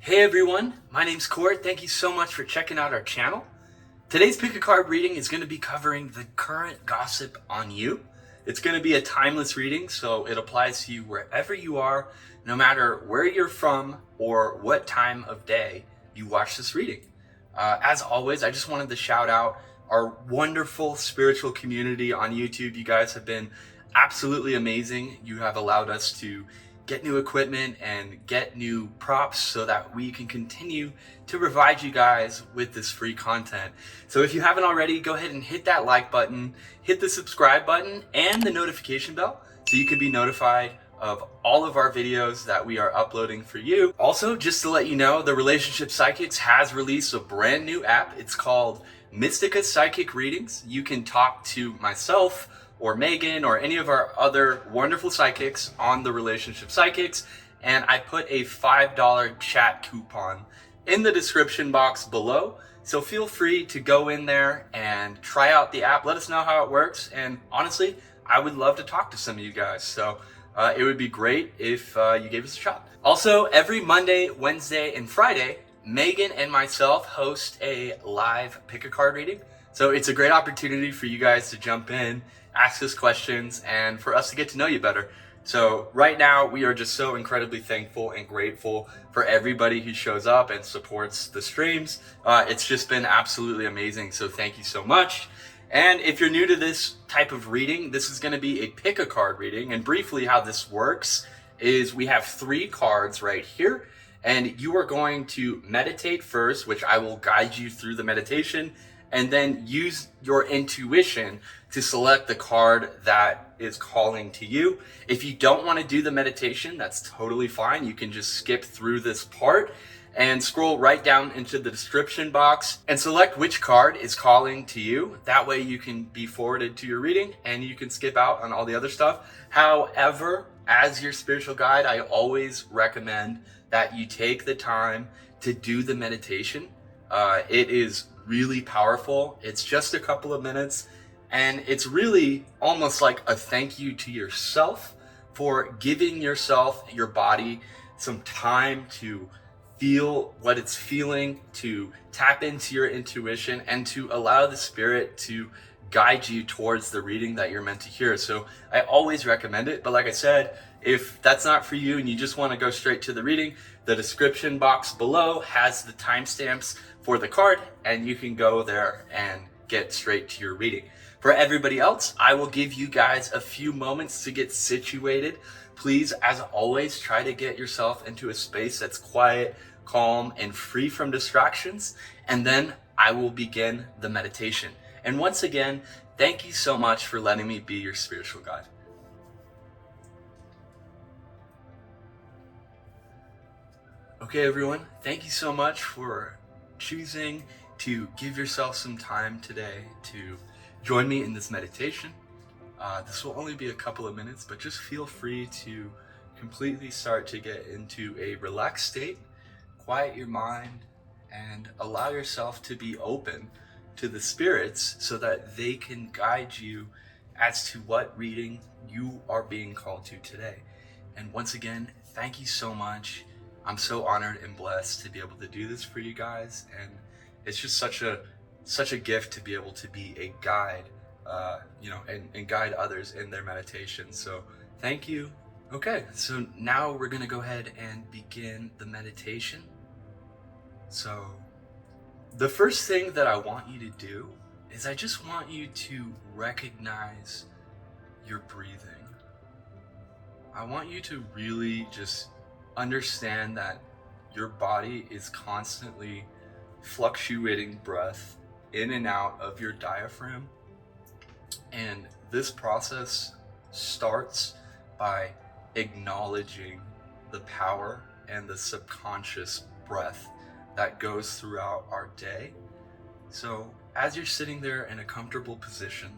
Hey everyone, my name's Court. Thank you so much for checking out our channel. Today's pick a card reading is going to be covering the current gossip on you. It's going to be a timeless reading, so it applies to you wherever you are, no matter where you're from or what time of day you watch this reading. As always, I just wanted to shout out our wonderful spiritual community on YouTube. You guys have been absolutely amazing. You have allowed us to get new equipment and get new props so that we can continue to provide you guys with this free content. So if you haven't already, go ahead and hit that like button, hit the subscribe button and the notification bell so you can be notified of all of our videos that we are uploading for you. Also, just to let you know, the Relationship Psychics has released a brand new app. It's called Mystica Psychic Readings. You can talk to myself or Megan or any of our other wonderful psychics on the Relationship Psychics, and I put a $5 chat coupon in the description box below. So feel free to go in there and try out the app. Let us know how it works, and honestly, I would love to talk to some of you guys. So it would be great if you gave us a shot. Also, every Monday, Wednesday, and Friday, Megan and myself host a live pick a card reading. So it's a great opportunity for you guys to jump in, ask us questions, and for us to get to know you better. So right now, we are just so incredibly thankful and grateful for everybody who shows up and supports the streams. It's just been absolutely amazing. So thank you so much. And if you're new to this type of reading, this is going to be a pick a card reading. And briefly how this works is we have 3 cards right here, and you are going to meditate first, which I will guide you through the meditation, and then use your intuition to select the card that is calling to you. If you don't want to do the meditation, that's totally fine. You can just skip through this part and scroll right down into the description box and select which card is calling to you. That way you can be forwarded to your reading and you can skip out on all the other stuff. However, as your spiritual guide, I always recommend that you take the time to do the meditation. It is really powerful. It's just a couple of minutes, and it's really almost like a thank you to yourself for giving yourself, your body, some time to feel what it's feeling, to tap into your intuition, and to allow the spirit to guide you towards the reading that you're meant to hear. So I always recommend it. But like I said, if that's not for you and you just want to go straight to the reading, the description box below has the timestamps for the card, and you can go there and get straight to your reading. For everybody else, I will give you guys a few moments to get situated. Please, as always, try to get yourself into a space that's quiet, calm, and free from distractions, and then I will begin the meditation. And once again, thank you so much for letting me be your spiritual guide. Okay, everyone, thank you so much for choosing to give yourself some time today to join me in this meditation. This will only be a couple of minutes, but just feel free to completely start to get into a relaxed state, quiet your mind, and allow yourself to be open to the spirits so that they can guide you as to what reading you are being called to today. And once again, thank you so much. I'm so honored and blessed to be able to do this for you guys, and it's just such a gift to be able to be a guide, and guide others in their meditation. So thank you. Okay, so now we're gonna go ahead and begin the meditation. So the first thing that I want you to do is I just want you to recognize your breathing. I want you to really just understand that your body is constantly fluctuating breath in and out of your diaphragm. And this process starts by acknowledging the power and the subconscious breath that goes throughout our day. So as you're sitting there in a comfortable position,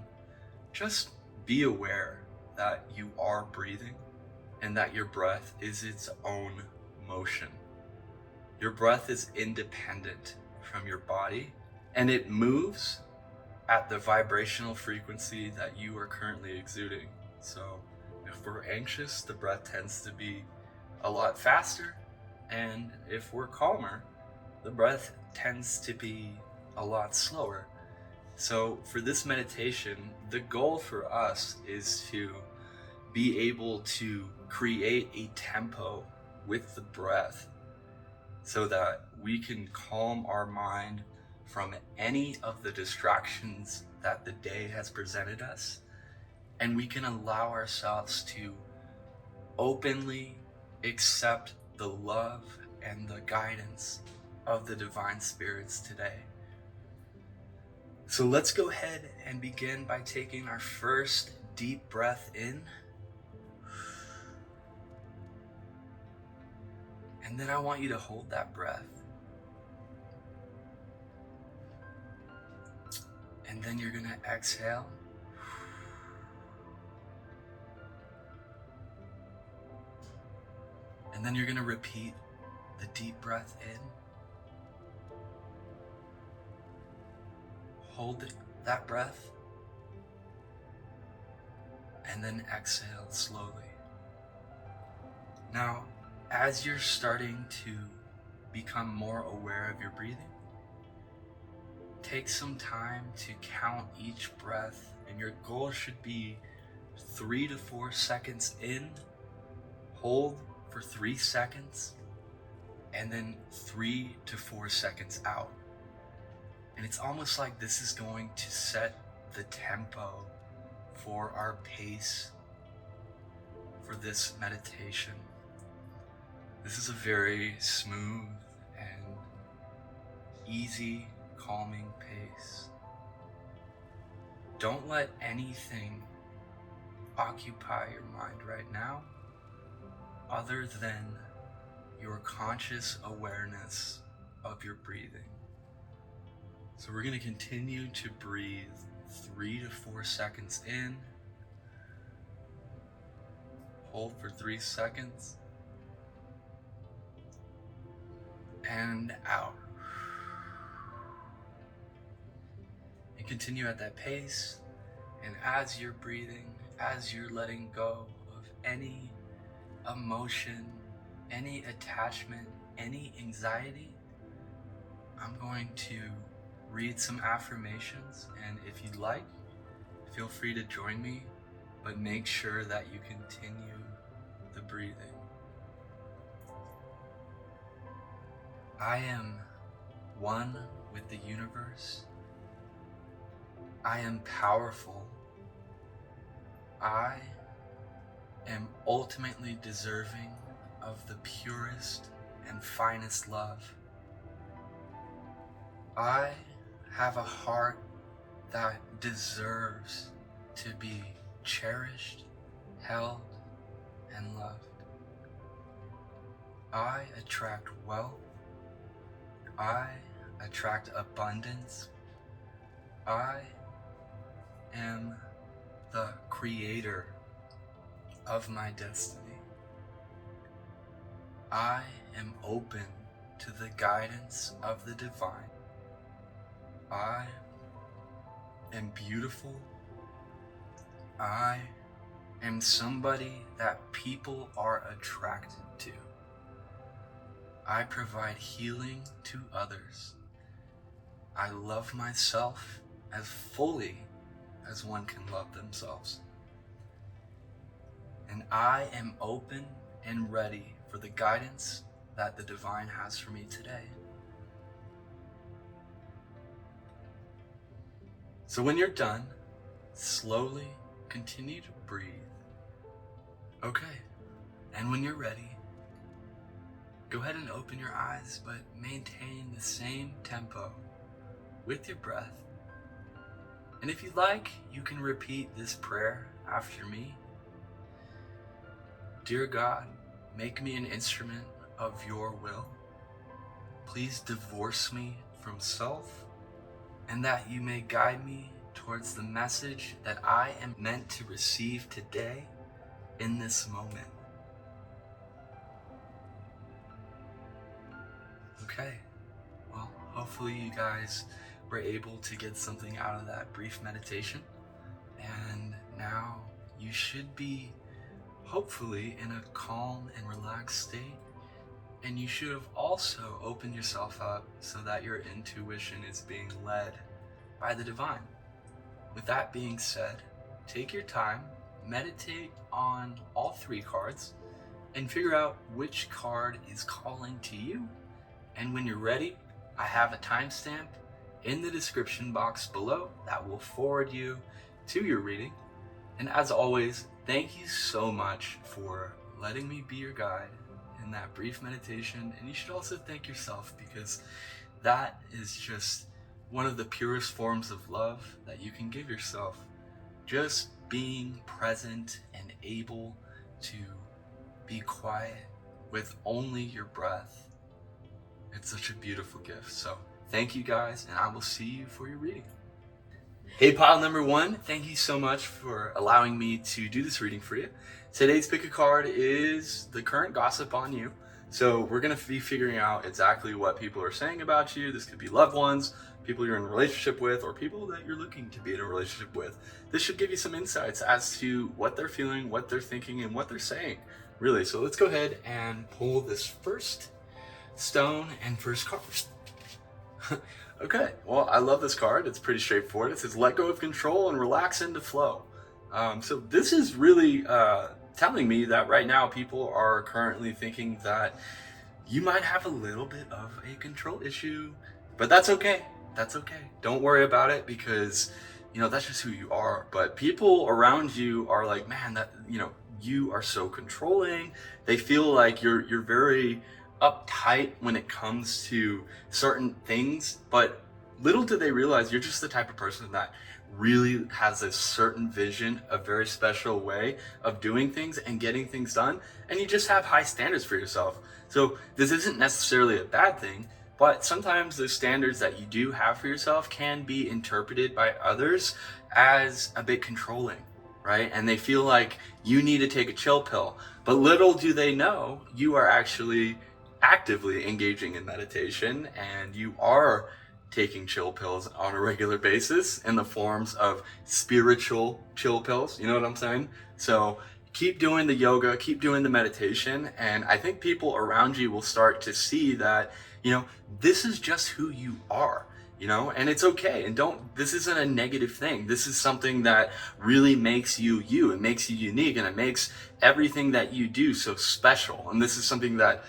just be aware that you are breathing and that your breath is its own motion. Your breath is independent from your body, and it moves at the vibrational frequency that you are currently exuding. So if we're anxious, the breath tends to be a lot faster, And if we're calmer, the breath tends to be a lot slower. So, for this meditation, the goal for us is to be able to create a tempo with the breath so that we can calm our mind from any of the distractions that the day has presented us, and we can allow ourselves to openly accept the love and the guidance of the divine spirits today. So let's go ahead and begin by taking our first deep breath in. And then I want you to hold that breath. And then you're going to exhale. And then you're going to repeat the deep breath in. Hold that breath. And then exhale slowly. Now, as you're starting to become more aware of your breathing, take some time to count each breath, and your goal should be 3 to 4 seconds in, hold for 3 seconds, and then 3 to 4 seconds out. And it's almost like this is going to set the tempo for our pace for this meditation. This is a very smooth and easy, calming pace. Don't let anything occupy your mind right now other than your conscious awareness of your breathing. So we're going to continue to breathe 3 to 4 seconds in, hold for 3 seconds, and out. And continue at that pace, and as you're breathing, as you're letting go of any emotion, any attachment, any anxiety, I'm going to read some affirmations, and if you'd like, feel free to join me, but make sure that you continue the breathing. I am one with the universe. I am powerful. I am ultimately deserving of the purest and finest love. I have a heart that deserves to be cherished, held, and loved. I attract wealth. I attract abundance. I am the creator of my destiny. I am open to the guidance of the divine. I am beautiful. I am somebody that people are attracted to. I provide healing to others. I love myself as fully as one can love themselves. And I am open and ready for the guidance that the divine has for me today. So when you're done, slowly continue to breathe. Okay, and when you're ready, go ahead and open your eyes, but maintain the same tempo with your breath. And if you like, you can repeat this prayer after me. Dear God, make me an instrument of your will. Please divorce me from self, and that you may guide me towards the message that I am meant to receive today in this moment. Okay, well, hopefully you guys were able to get something out of that brief meditation. And now you should be hopefully in a calm and relaxed state. And you should have also opened yourself up so that your intuition is being led by the divine. With that being said, take your time, meditate on all 3 cards, and figure out which card is calling to you. And when you're ready, I have a timestamp in the description box below that will forward you to your reading. And as always, thank you so much for letting me be your guide in that brief meditation. And you should also thank yourself, because that is just one of the purest forms of love that you can give yourself. Just being present and able to be quiet with only your breath. It's such a beautiful gift. So thank you guys, and I will see you for your reading. Hey, pile number 1, thank you so much for allowing me to do this reading for you. Today's pick a card is the current gossip on you. So we're going to be figuring out exactly what people are saying about you. This could be loved ones, people you're in a relationship with, or people that you're looking to be in a relationship with. This should give you some insights as to what they're feeling, what they're thinking, and what they're saying, really. So let's go ahead and pull this first stone and first card. Okay, well, I love this card. It's pretty straightforward. It says, let go of control and relax into flow. So this is really telling me that right now people are currently thinking that you might have a little bit of a control issue, but that's okay. That's okay. Don't worry about it, because, that's just who you are. But people around you are like, man, that, you are so controlling. They feel like you're very uptight when it comes to certain things, but little do they realize you're just the type of person that really has a certain vision, a very special way of doing things and getting things done, and you just have high standards for yourself. So this isn't necessarily a bad thing, but sometimes the standards that you do have for yourself can be interpreted by others as a bit controlling, right? And they feel like you need to take a chill pill, but little do they know you are actually actively engaging in meditation, and you are taking chill pills on a regular basis in the forms of spiritual chill pills. You know what I'm saying? So keep doing the yoga, keep doing the meditation, and I think people around you will start to see that, this is just who you are, and it's okay. And this isn't a negative thing. This is something that really makes you you. It makes you unique, and it makes everything that you do so special. And this is something that,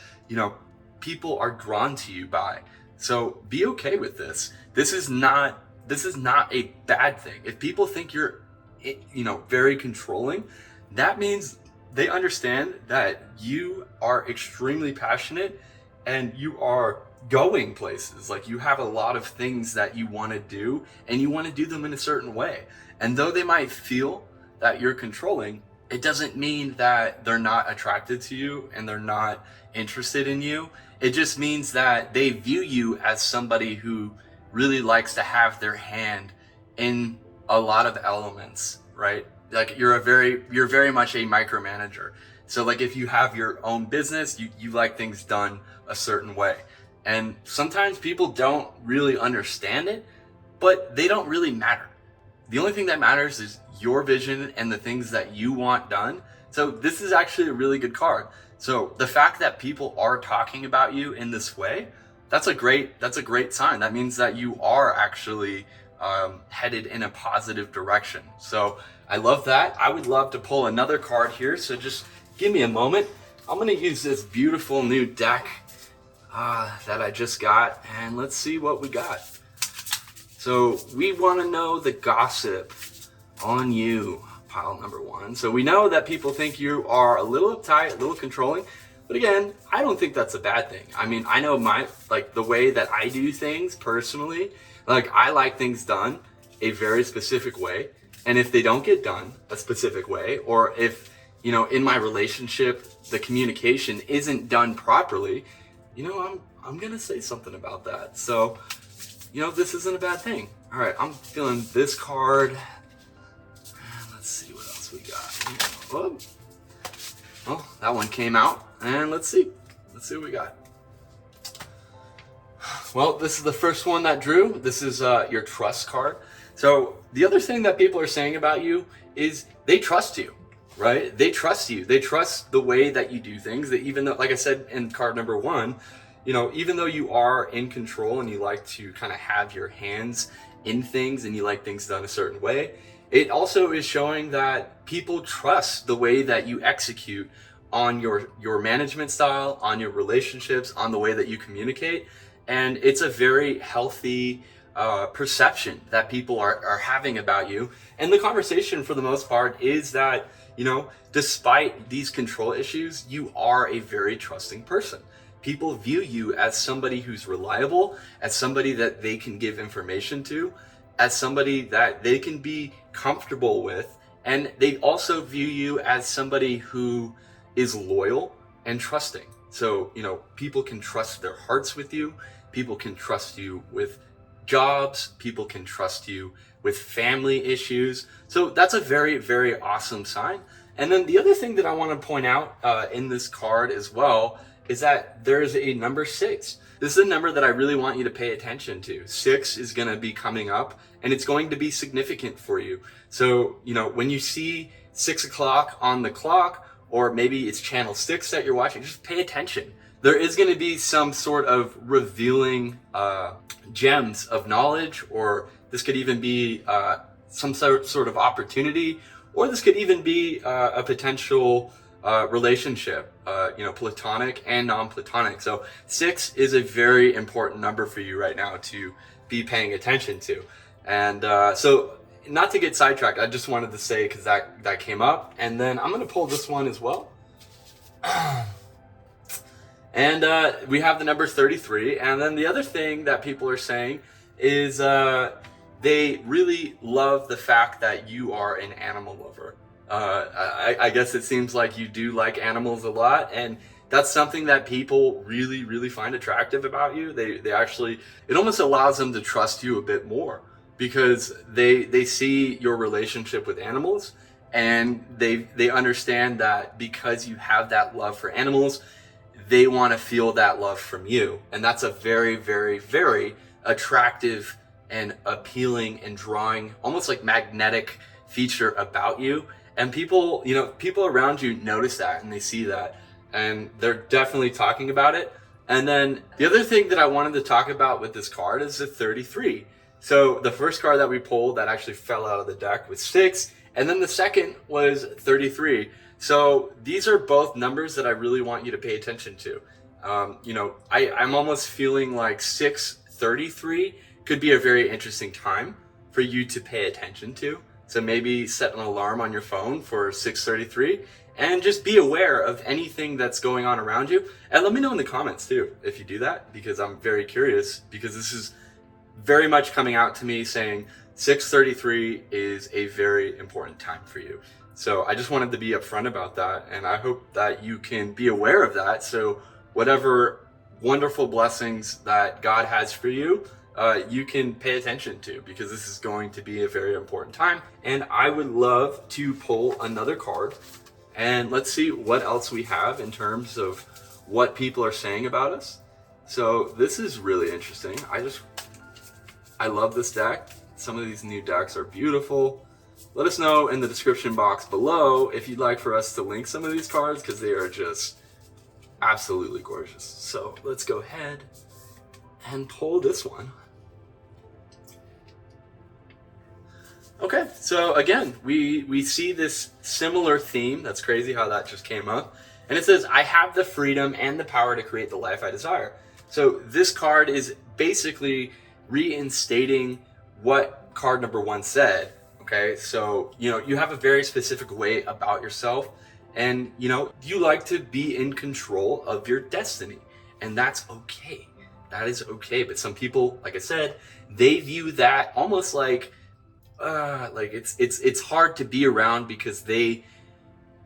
people are drawn to you by. So be okay with this. This is not a bad thing. If people think you're, very controlling, that means they understand that you are extremely passionate and you are going places. Like, you have a lot of things that you want to do, and you want to do them in a certain way. And though they might feel that you're controlling, it doesn't mean that they're not attracted to you and they're not interested in you. It just means that they view you as somebody who really likes to have their hand in a lot of elements, right? Like, you're very much a micromanager. So like, if you have your own business, you like things done a certain way. And sometimes people don't really understand it, but they don't really matter. The only thing that matters is your vision and the things that you want done. So this is actually a really good card. So the fact that people are talking about you in this way, that's a great sign. That means that you are actually headed in a positive direction. So I love that. I would love to pull another card here. So just give me a moment. I'm going to use this beautiful new deck that I just got, and let's see what we got. So we want to know the gossip on you, pile number 1. So we know that people think you are a little uptight, a little controlling, but again, I don't think that's a bad thing. I mean, I know the way that I do things personally, I like things done a very specific way. And if they don't get done a specific way, or if, in my relationship, the communication isn't done properly, I'm going to say something about that. So, this isn't a bad thing. All right, I'm feeling this card. Let's see what else we got. Well, that one came out, and let's see what we got. Well, this is the first one that drew. This is your trust card. So the other thing that people are saying about you is they trust you. right? They trust you. They trust the way that you do things. That even though, like I said in card number one, even though you are in control and you like to kind of have your hands in things and you like things done a certain way, it also is showing that people trust the way that you execute on your management style, on your relationships, on the way that you communicate. And it's a very healthy perception that people are having about you. And the conversation for the most part is that, despite these control issues, you are a very trusting person. People view you as somebody who's reliable, as somebody that they can give information to, as somebody that they can be comfortable with. And they also view you as somebody who is loyal and trusting. So, people can trust their hearts with you. People can trust you with jobs. People can trust you with family issues. So that's a very, very awesome sign. And then the other thing that I want to point out in this card as well is that there's a number 6. This is a number that I really want you to pay attention to. 6 is going to be coming up and it's going to be significant for you. So, when you see 6 o'clock on the clock, or maybe it's channel 6 that you're watching, just pay attention. There is going to be some sort of revealing gems of knowledge, or this could even be some sort of opportunity, or this could even be a potential relationship, platonic and non-platonic. So 6 is a very important number for you right now to be paying attention to. And so not to get sidetracked, I just wanted to say, because that came up, and then I'm going to pull this one as well. And we have the number 33. And then the other thing that people are saying is they really love the fact that you are an animal lover. I guess it seems like you do like animals a lot, and that's something that people really, really find attractive about you. They actually, it almost allows them to trust you a bit more, because they see your relationship with animals, and they understand that because you have that love for animals, they want to feel that love from you. And that's a very, very, very attractive and appealing and drawing, almost like magnetic feature about you. And people around you notice that and they see that, and they're definitely talking about it. And then the other thing that I wanted to talk about with this card is the 33. So the first card that we pulled that actually fell out of the deck was 6, and then the second was 33. So these are both numbers that I really want you to pay attention to. I'm almost feeling like 633 could be a very interesting time for you to pay attention to. So maybe set an alarm on your phone for 6:33 and just be aware of anything that's going on around you. And let me know in the comments too if you do that, because I'm very curious, because this is very much coming out to me saying 6:33 is a very important time for you. So I just wanted to be upfront about that, and I hope that you can be aware of that. So whatever wonderful blessings that God has for you, you can pay attention to, because this is going to be a very important time. And I would love to pull another card, and let's see what else we have in terms of what people are saying about us. So this is really interesting. I love this deck. Some of these new decks are beautiful. Let us know in the description box below if you'd like for us to link some of these cards, because they are just absolutely gorgeous. So let's go ahead and pull this one. Okay, so again, we see this similar theme. That's crazy how that just came up. And it says, I have the freedom and the power to create the life I desire. So this card is basically reinstating what card number 1 said. Okay, so you have a very specific way about yourself, and you like to be in control of your destiny, and that's okay. That is okay. But some people, like I said, they view that almost like it's hard to be around, because they're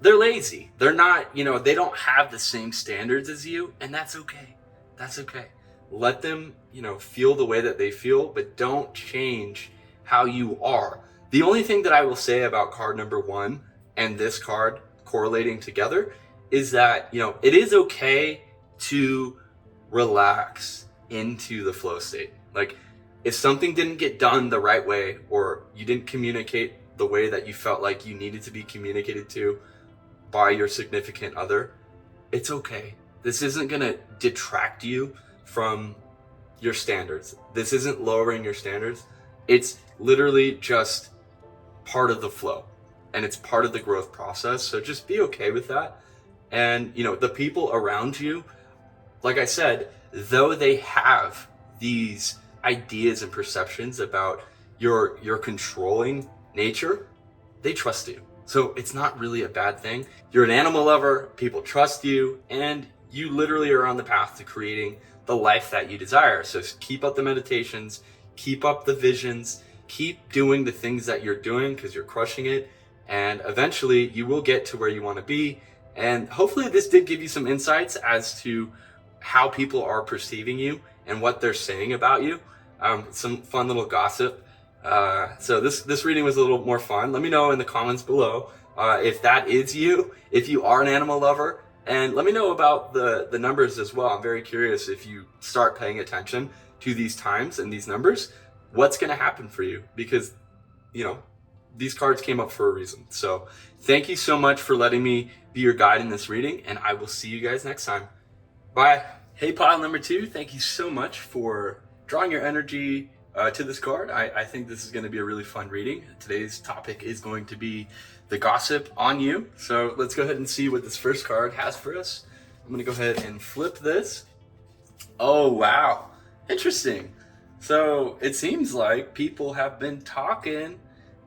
lazy. They're not, they don't have the same standards as you, and that's okay. That's okay. Let them, feel the way that they feel, but don't change how you are. The only thing that I will say about card number 1 and this card correlating together is that, it is okay to relax into the flow state. Like, if something didn't get done the right way, or you didn't communicate the way that you felt like you needed to be communicated to, by your significant other, it's okay. This isn't gonna detract you from your standards. This isn't lowering your standards. It's literally just part of the flow, and it's part of the growth process. So just be okay with that. And the people around you, like I said, though they have these ideas and perceptions about your controlling nature, they trust you. So it's not really a bad thing. You're an animal lover, people trust you, and you literally are on the path to creating the life that you desire. So keep up the meditations, keep up the visions, keep doing the things that you're doing because you're crushing it. And eventually you will get to where you want to be. And hopefully this did give you some insights as to how people are perceiving you and what they're saying about you. Some fun little gossip. So this reading was a little more fun. Let me know in the comments below if that is you, if you are an animal lover, and let me know about the numbers as well. I'm very curious if you start paying attention to these times and these numbers, what's going to happen for you, because these cards came up for a reason. So thank you so much for letting me be your guide in this reading, and I will see you guys next time. Bye. Hey, pile number 2, thank you so much for drawing your energy to this card. I think this is going to be a really fun reading. Today's topic is going to be the gossip on you. So let's go ahead and see what this first card has for us. I'm going to go ahead and flip this. Oh, wow. Interesting. So it seems like people have been talking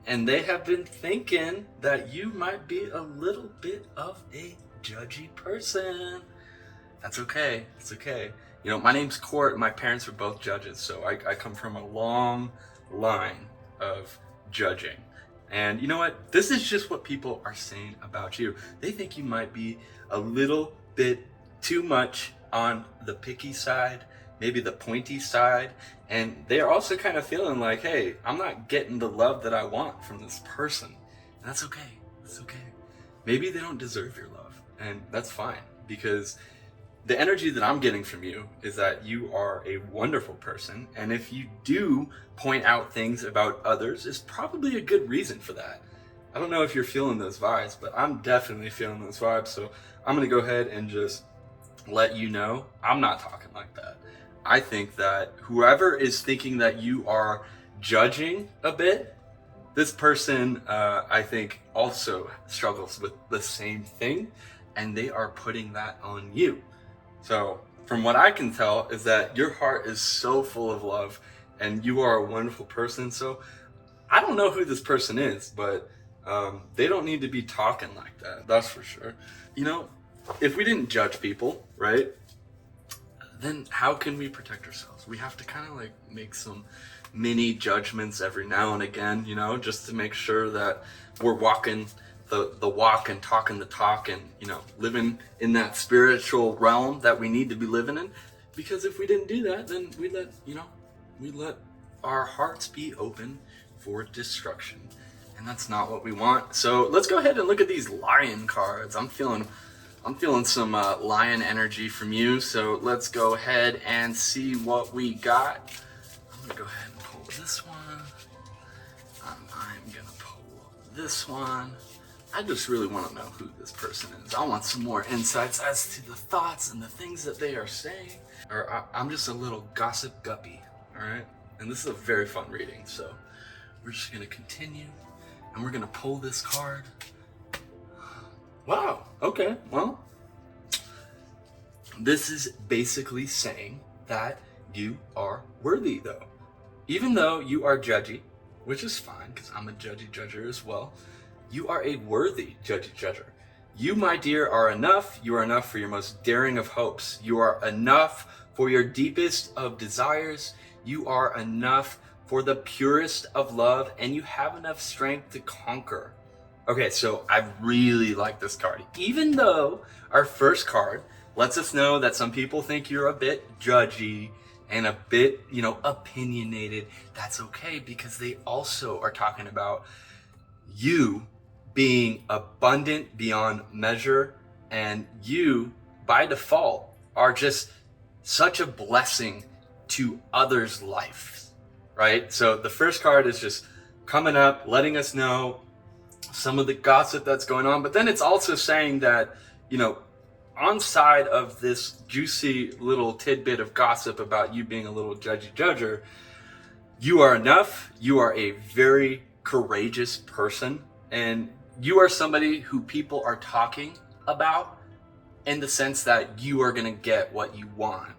and they have been thinking that you might be a little bit of a judgy person. That's okay. It's okay. My name's Court. My parents were both judges, so I come from a long line of judging. And you know what? This is just what people are saying about you. They think you might be a little bit too much on the picky side, maybe the pointy side, and they are also kind of feeling like, hey, I'm not getting the love that I want from this person. And that's okay. That's okay. Maybe they don't deserve your love, and that's fine, because the energy that I'm getting from you is that you are a wonderful person, and if you do point out things about others, it's probably a good reason for that. I don't know if you're feeling those vibes, but I'm definitely feeling those vibes, so I'm going to go ahead and just let you know I'm not talking like that. I think that whoever is thinking that you are judging a bit, this person, I think, also struggles with the same thing, and they are putting that on you. So from what I can tell is that your heart is so full of love and you are a wonderful person. So I don't know who this person is, but they don't need to be talking like that. That's for sure. If we didn't judge people, right, then how can we protect ourselves? We have to kind of like make some mini judgments every now and again, just to make sure that we're walking the walk and talking the talk, and living in that spiritual realm that we need to be living in. Because if we didn't do that, then we let our hearts be open for destruction, and that's not what we want. So let's go ahead and look at these lion cards. I'm feeling some lion energy from you, so let's go ahead and see what we got. I'm gonna go ahead and pull this one. I'm gonna pull this one. I just really want to know who this person is. I want some more insights as to the thoughts and the things that they are saying. Or I'm just a little gossip guppy, all right? And this is a very fun reading, so we're just going to continue, and we're going to pull this card. Wow, okay, well, this is basically saying that you are worthy, though. Even though you are judgy, which is fine, because I'm a judgy judger as well, you are a worthy judgy judger. You, my dear, are enough. You are enough for your most daring of hopes. You are enough for your deepest of desires. You are enough for the purest of love, and you have enough strength to conquer. Okay, so I really like this card. Even though our first card lets us know that some people think you're a bit judgy and a bit, opinionated, that's okay, because they also are talking about you being abundant beyond measure, and you by default are just such a blessing to others' lives, right? So the first card is just coming up, letting us know some of the gossip that's going on. But then it's also saying that, you know, on side of this juicy little tidbit of gossip about you being a little judger, you are enough. You are a very courageous person, and you are somebody who people are talking about in the sense that you are going to get what you want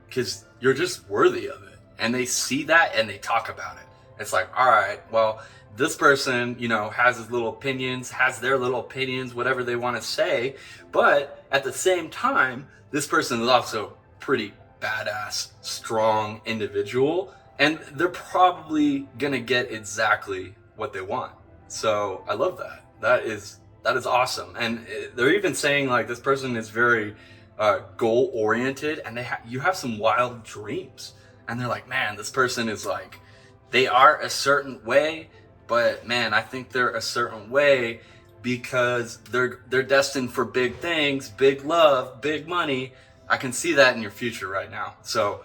because you're just worthy of it. And they see that and they talk about it. It's like, all right, well, this person, you know, has his little opinions, has their little opinions, whatever they want to say. But at the same time, this person is also pretty badass, strong individual. And they're probably going to get exactly what they want. So I love that. That is awesome. And they're even saying like this person is very goal oriented, and you have some wild dreams. And they're like, man, this person is like, they are a certain way, but man, I think they're a certain way because they're destined for big things, big love, big money. I can see that in your future right now. So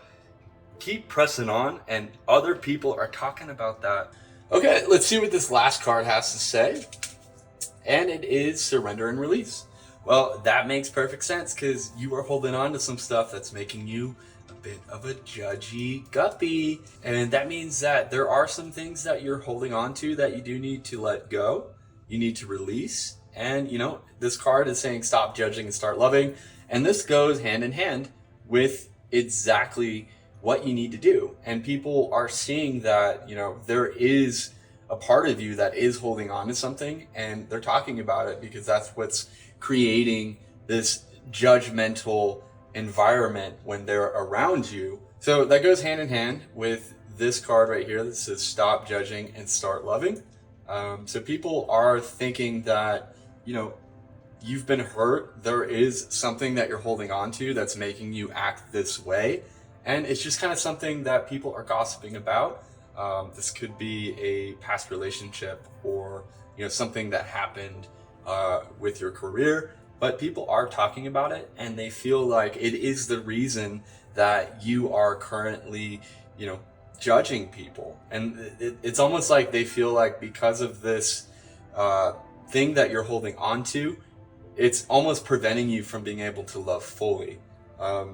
keep pressing on, and other people are talking about that. Okay, let's see what this last card has to say. And it is surrender and release. Well, that makes perfect sense because you are holding on to some stuff that's making you a bit of a judgy guppy. And that means that there are some things that you're holding on to that you do need to let go. You need to release. And, you know, this card is saying stop judging and start loving. And this goes hand in hand with exactly what you need to do. And people are seeing that, you know, there is a part of you that is holding on to something, and they're talking about it because that's what's creating this judgmental environment when they're around you. So that goes hand in hand with this card right here that says stop judging and start loving. So people are thinking that, you know, you've been hurt. There is something that you're holding on to that's making you act this way. And it's just kind of something that people are gossiping about. This could be a past relationship or, you know, something that happened with your career, but people are talking about it and they feel like it is the reason that you are currently, you know, judging people. And it's almost like they feel like because of this thing that you're holding on to, it's almost preventing you from being able to love fully.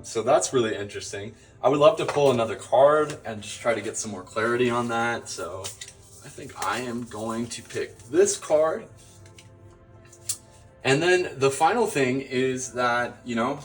So that's really interesting. I would love to pull another card and just try to get some more clarity on that. So I think I am going to pick this card. And then the final thing is that, you know,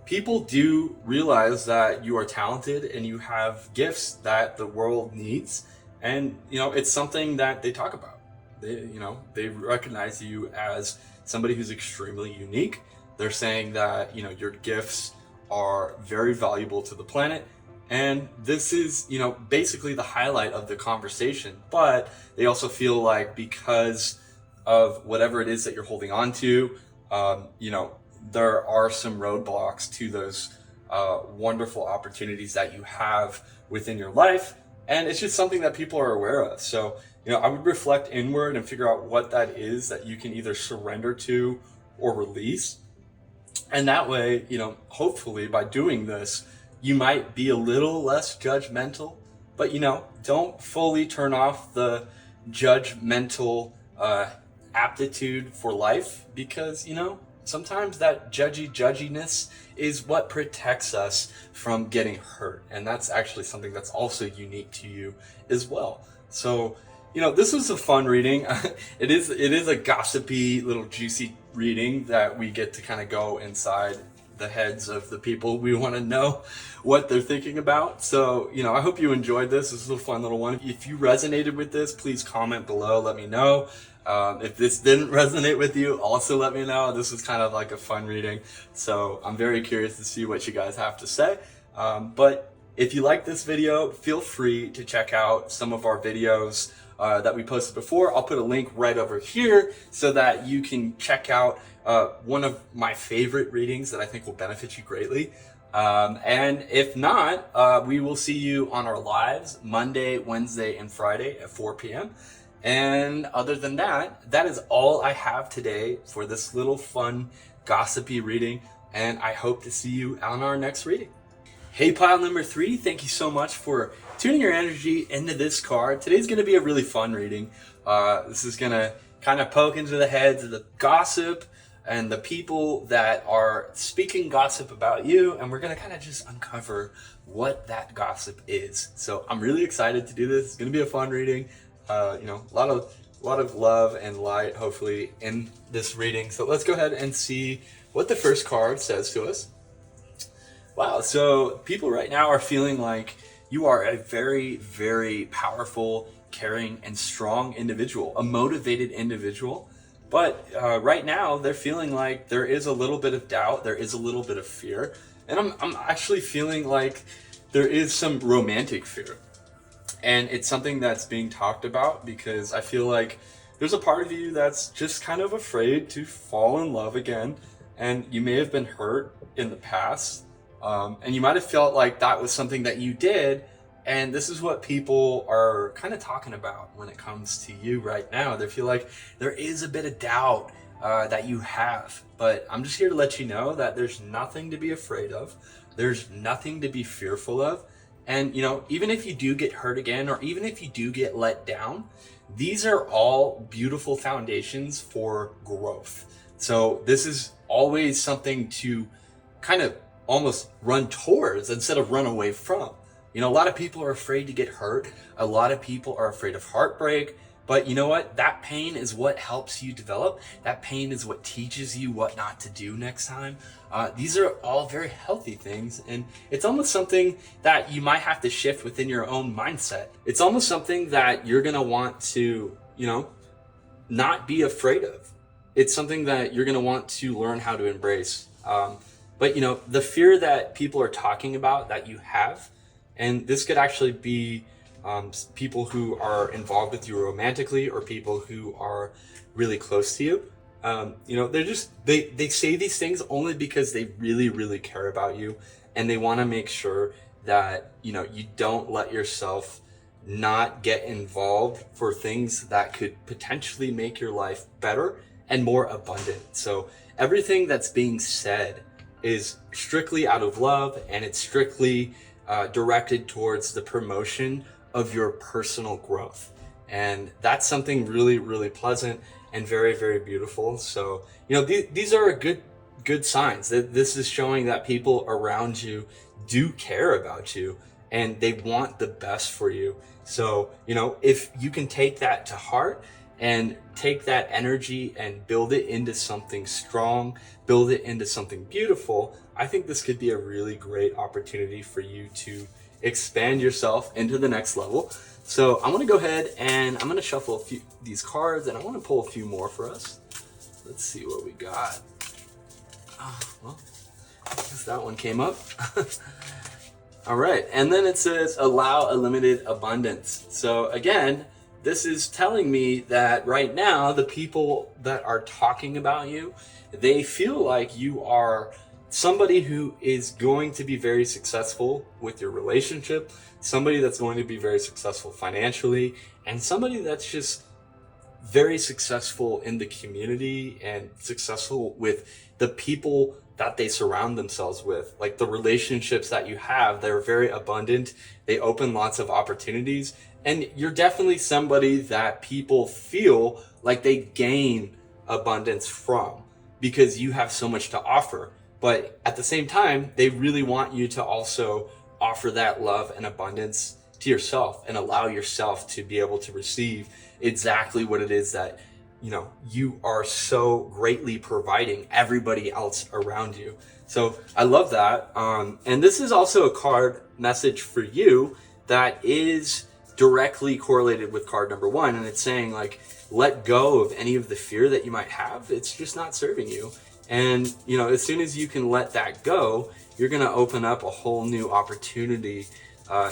people do realize that you are talented and you have gifts that the world needs. And, you know, it's something that they talk about. They recognize you as somebody who's extremely unique. They're saying that, you know, your gifts are very valuable to the planet. And this is, you know, basically the highlight of the conversation. But they also feel like because of whatever it is that you're holding on to, you know, there are some roadblocks to those wonderful opportunities that you have within your life. And it's just something that people are aware of. So, you know, I would reflect inward and figure out what that is that you can either surrender to or release. And that way, you know, hopefully by doing this, you might be a little less judgmental, but, you know, don't fully turn off the judgmental aptitude for life because, you know, sometimes that judginess is what protects us from getting hurt. And that's actually something that's also unique to you as well. So, you know, this was a fun reading. It is a gossipy little juicy reading that we get to kind of go inside the heads of the people we want to know what they're thinking about. So, you know, I hope you enjoyed this. This is a fun little one. If you resonated with this, please comment below. Let me know. If this didn't resonate with you, also let me know. This was kind of like a fun reading. So I'm very curious to see what you guys have to say. But if you like this video, feel free to check out some of our videos that we posted before. I'll put a link right over here so that you can check out one of my favorite readings that I think will benefit you greatly. And if not, we will see you on our lives Monday, Wednesday, and Friday at 4 p.m. And other than that, that is all I have today for this little fun, gossipy reading. And I hope to see you on our next reading. Hey, pile number 3, thank you so much for tuning your energy into this card. Today's going to be a really fun reading. This is going to kind of poke into the heads of the gossip and the people that are speaking gossip about you, and we're going to kind of just uncover what that gossip is. So I'm really excited to do this. It's going to be a fun reading. A lot of love and light, hopefully, in this reading. So let's go ahead and see what the first card says to us. Wow, so people right now are feeling like you are a very, very powerful, caring, and strong individual, a motivated individual. But right now, they're feeling like there is a little bit of doubt, there is a little bit of fear, and I'm actually feeling like there is some romantic fear. And it's something that's being talked about because I feel like there's a part of you that's just kind of afraid to fall in love again, and you may have been hurt in the past, and you might have felt like that was something that you did. And this is what people are kind of talking about when it comes to you right now. They feel like there is a bit of doubt that you have. But I'm just here to let you know that there's nothing to be afraid of. There's nothing to be fearful of. And, even if you do get hurt again, or even if you do get let down, these are all beautiful foundations for growth. So this is always something to kind of almost run towards instead of run away from. A lot of people are afraid to get hurt. A lot of people are afraid of heartbreak. But you know what? That pain is what helps you develop. That pain is what teaches you what not to do next time. These are all very healthy things. And it's almost something that you might have to shift within your own mindset. It's almost something that you're going to want to, not be afraid of. It's something that you're going to want to learn how to embrace. But the fear that people are talking about that you have, and this could actually be people who are involved with you romantically, or people who are really close to you. They say these things only because they really, really care about you, and they want to make sure that you don't let yourself not get involved for things that could potentially make your life better and more abundant. So everything that's being said is strictly out of love, and it's strictly directed towards the promotion of your personal growth. And that's something really, really pleasant and very, very beautiful. So, these are good signs that this is showing that people around you do care about you and they want the best for you. So, if you can take that to heart and take that energy and build it into something strong, build it into something beautiful, I think this could be a really great opportunity for you to expand yourself into the next level. So I'm going to go ahead and I'm going to shuffle a few these cards, and I want to pull a few more for us. Let's see what we got. Well, I guess that one came up. All right, and then it says allow a limited abundance. So again, this is telling me that right now the people that are talking about you, they feel like you are somebody who is going to be very successful with your relationship, somebody that's going to be very successful financially, and somebody that's just very successful in the community and successful with the people that they surround themselves with. Like the relationships that you have, they're very abundant. They open lots of opportunities. And you're definitely somebody that people feel like they gain abundance from because you have so much to offer. But at the same time, they really want you to also offer that love and abundance to yourself and allow yourself to be able to receive exactly what it is that you are so greatly providing everybody else around you. So I love that. And this is also a card message for you that is directly correlated with card number one. And it's saying like, let go of any of the fear that you might have. It's just not serving you. And, as soon as you can let that go, you're going to open up a whole new opportunity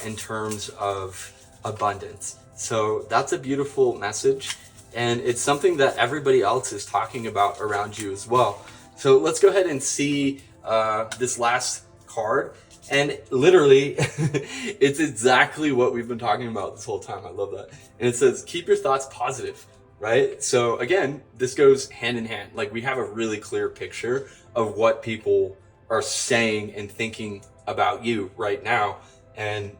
in terms of abundance. So that's a beautiful message. And it's something that everybody else is talking about around you as well. So let's go ahead and see this last card. And literally, it's exactly what we've been talking about this whole time. I love that. And it says, keep your thoughts positive. Right? So again, this goes hand in hand. Like we have a really clear picture of what people are saying and thinking about you right now. And,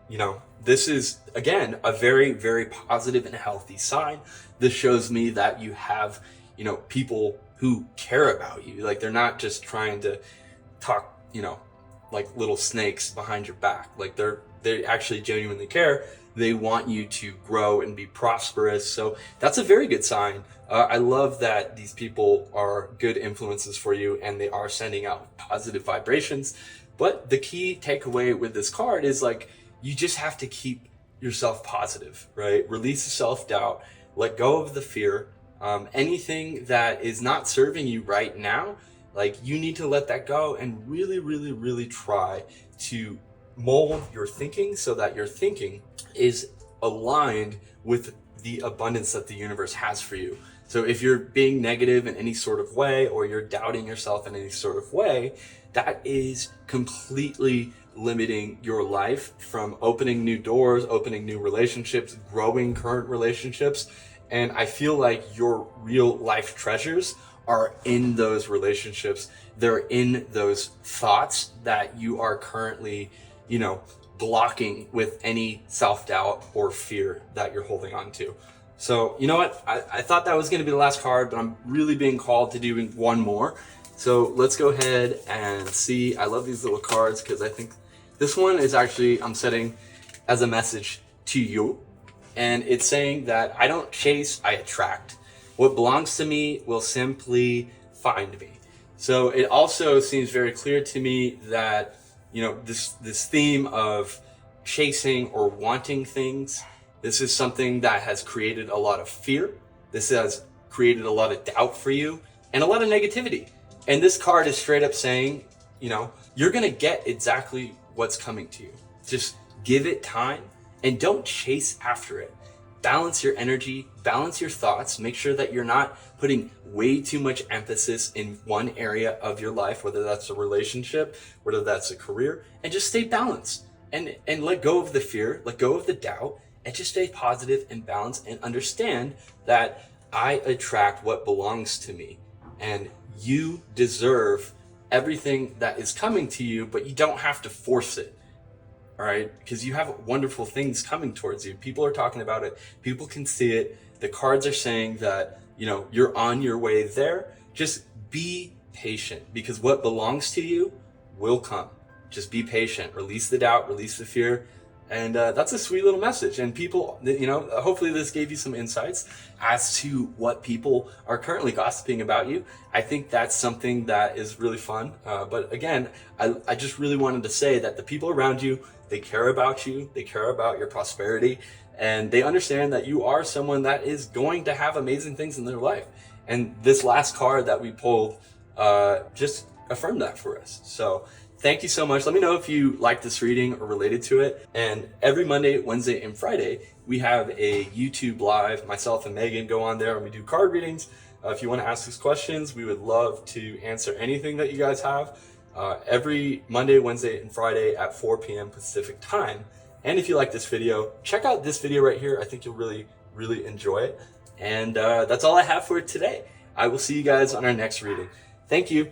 this is, again, a very, very positive and healthy sign. This shows me that you have, people who care about you. Like, they're not just trying to talk, like little snakes behind your back. Like, they actually genuinely care. They want you to grow and be prosperous. So that's a very good sign. I love that these people are good influences for you and they are sending out positive vibrations. But the key takeaway with this card is, like, you just have to keep yourself positive, right? Release the self-doubt, let go of the fear. Anything that is not serving you right now, like, you need to let that go and really, really, really try to mold your thinking so that your thinking is aligned with the abundance that the universe has for you. So if you're being negative in any sort of way, or you're doubting yourself in any sort of way, that is completely limiting your life from opening new doors, opening new relationships, growing current relationships. And I feel like your real life treasures are in those relationships. They're in those thoughts that you are currently, blocking with any self-doubt or fear that you're holding on to. So, you know what? I thought that was going to be the last card, but I'm really being called to do one more. So let's go ahead and see. I love these little cards because I think this one is actually, I'm setting as a message to you. And it's saying that I don't chase, I attract. What belongs to me will simply find me. So it also seems very clear to me that, this theme of chasing or wanting things, this is something that has created a lot of fear. This has created a lot of doubt for you and a lot of negativity. And this card is straight up saying, you're going to get exactly what's coming to you. Just give it time and don't chase after it. Balance your energy, balance your thoughts, make sure that you're not putting way too much emphasis in one area of your life, whether that's a relationship, whether that's a career, and just stay balanced and let go of the fear, let go of the doubt, and just stay positive and balanced and understand that I attract what belongs to me, and you deserve everything that is coming to you, but you don't have to force it. All right, because you have wonderful things coming towards you. People are talking about it. People can see it. The cards are saying that, you're on your way there. Just be patient, because what belongs to you will come. Just be patient. Release the doubt, release the fear. And that's a sweet little message. And people, hopefully this gave you some insights as to what people are currently gossiping about you. I think that's something that is really fun. But again, I just really wanted to say that the people around you, they care about you, they care about your prosperity, and they understand that you are someone that is going to have amazing things in their life. And this last card that we pulled just affirmed that for us. So thank you so much. Let me know if you like this reading or related to it. And every Monday, Wednesday, and Friday, we have a YouTube live. Myself and Megan go on there and we do card readings. If you want to ask us questions, we would love to answer anything that you guys have. Every Monday, Wednesday, and Friday at 4 p.m. Pacific time. And if you like this video, check out this video right here. I think you'll really, really enjoy it. And that's all I have for today. I will see you guys on our next reading. Thank you.